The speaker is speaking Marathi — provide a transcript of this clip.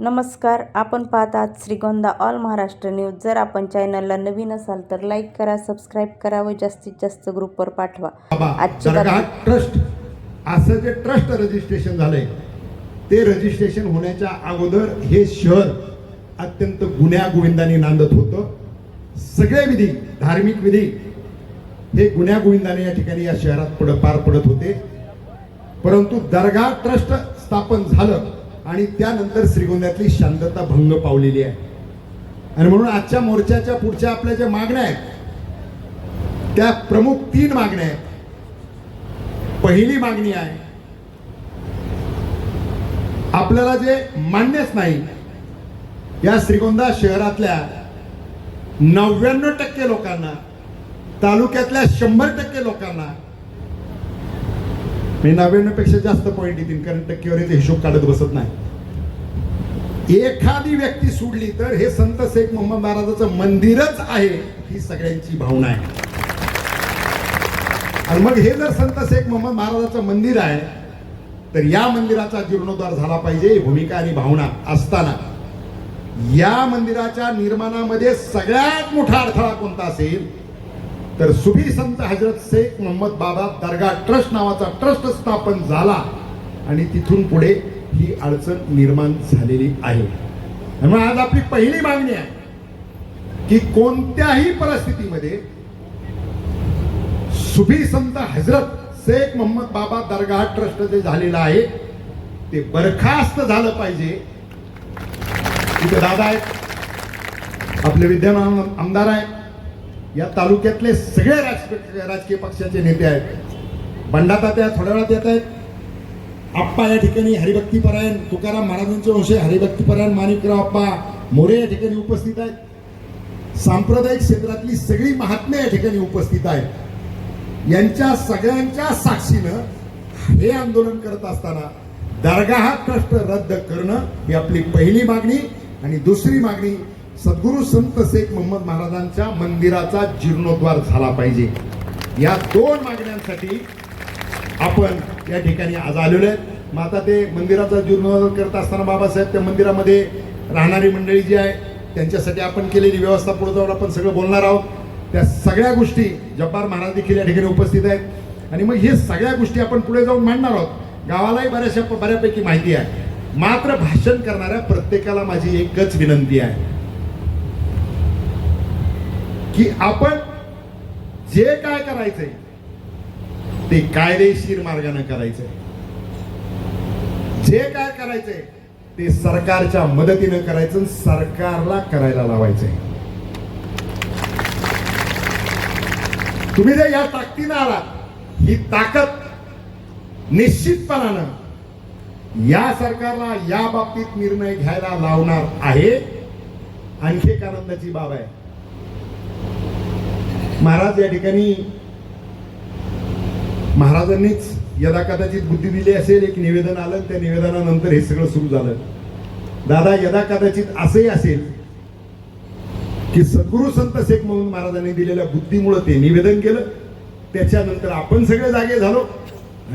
नमस्कार, आपण पाहत आहात श्रीगोंदा ऑल महाराष्ट्र न्यूज। जर आपण चॅनलला नवीन असाल तर लाईक करा, सबस्क्राईब करा व जास्तीत जास्त ग्रुपवर पाठवा। आजची ट्रस्ट असं जे ट्रस्ट रजिस्ट्रेशन झालंय ते रजिस्ट्रेशन होण्याच्या अगोदर हे शहर अत्यंत गुण्यागोविंदाने नांदत होतं। सगळे विधी, धार्मिक विधी हे गुण्यागोविंदाने या ठिकाणी या शहरात पार पडत होते। परंतु दरगाह ट्रस्ट स्थापन झालं आणि त्यानंतर श्रीगोंद्यातली शांतता भंग पावलेली आहे। आणि म्हणून आजच्या मोर्चाच्या पुढच्या आपल्या ज्या मागण्या आहेत त्या प्रमुख 3 मागण्या आहेत। पहिली मागणी आहे, आपल्याला जे मान्यच नाही या श्रीगोंदा शहरातल्या 99% लोकांना, तालुक्यातल्या 100% लोकांना, मी 99 पेक्षा जास्त पॉइंट येतील कारण टक्केवारीचा हिशोब काढत बसत नाही। एखादी व्यक्ती सोडली तर हे संत शेख मोहम्मद महाराजाचं मंदिरच आहे ही सगळ्यांची भावना आहे। आणि मग हे जर संत शेख मोहम्मद महाराजाचं मंदिर आहे तर या मंदिराचा जीर्णोद्धार झाला पाहिजे ही भूमिका आणि भावना असताना या मंदिराच्या निर्माणामध्ये सगळ्यात मोठा अडथळा कोणता असेल तर सुफी संत हजरत शेख मोहम्मद बाबा दरगाह ट्रस्ट नावाचा ट्रस्ट स्थापन झाला आणि तिथून पुढे ही अडचण निर्माण झालेली आहे। म्हणून आज आपली पहिली मागणी आहे की कोणत्याही परिस्थितीमध्ये सुफी संत हजरत शेख मोहम्मद बाबा दरगाह ट्रस्ट जे झालेलं आहे ते बरखास्त झालं पाहिजे। इथे दादा आहेत, आपले विद्यमान आमदार आहेत, या तालुक्यातले सगळे राजकीय पक्षाचे नेते आहेत। बंडातात्या थोड्या वेळात येत आहेत। आप्पा या ठिकाणी हरिभक्तीपरायण तुकाराम महाराजांचे वंशज हरिभक्तीपरायण माणिकराव आप्पा मोरे या ठिकाणी उपस्थित आहेत। सांप्रदायिक क्षेत्रातली सगळी महात्मे या ठिकाणी उपस्थित आहेत। यांच्या सगळ्यांच्या साक्षीनं हे आंदोलन करत असताना दरगाह ट्रस्ट रद्द करणं ही आपली पहिली मागणी। आणि दुसरी मागणी, सद्गुरू संत शेख मोहम्मद महाराजांच्या मंदिराचा जीर्णोद्धार झाला पाहिजे। या 2 मागण्यांसाठी आपण या ठिकाणी आज आलेलो आहेत। मग आता ते मंदिराचा जीर्णोद्धार करत असताना बाबासाहेब त्या मंदिरामध्ये राहणारी मंडळी जी आहे त्यांच्यासाठी आपण केलेली व्यवस्था पुढे जाऊन आपण सगळं बोलणार आहोत। त्या सगळ्या गोष्टी जब्बार महाराज देखील या ठिकाणी उपस्थित आहेत आणि मग हे सगळ्या गोष्टी आपण पुढे जाऊन मांडणार आहोत। गावालाही बऱ्यापैकी माहिती आहे, मात्र भाषण करणाऱ्या प्रत्येकाला माझी एकच विनंती आहे की आपण जे काय करायचंय ते कायदेशीर मार्गाने करायचंय। जे काय करायचंय ते सरकारच्या मदतीने करायचं, सरकारला करायला लावायचंय। तुम्ही जर या ताकदीने आला, ही ताकद निश्चितपणानं या सरकारला या बाबतीत निर्णय घ्यायला लावणार आहे। आणखी एक आनंदाची बाब आहे, महाराज या ठिकाणी महाराजांनीच यदा कदाचित बुद्धी दिली असेल, एक निवेदन आलं, त्या निवेदनानंतर हे सगळं सुरू झालं। दादा, यदा कदाचित असंही असेल की सद्गुरू संत शेख मोहम्मद महाराजांनी दिलेल्या बुद्धीमुळे ते निवेदन केलं, त्याच्यानंतर आपण सगळे जागे झालो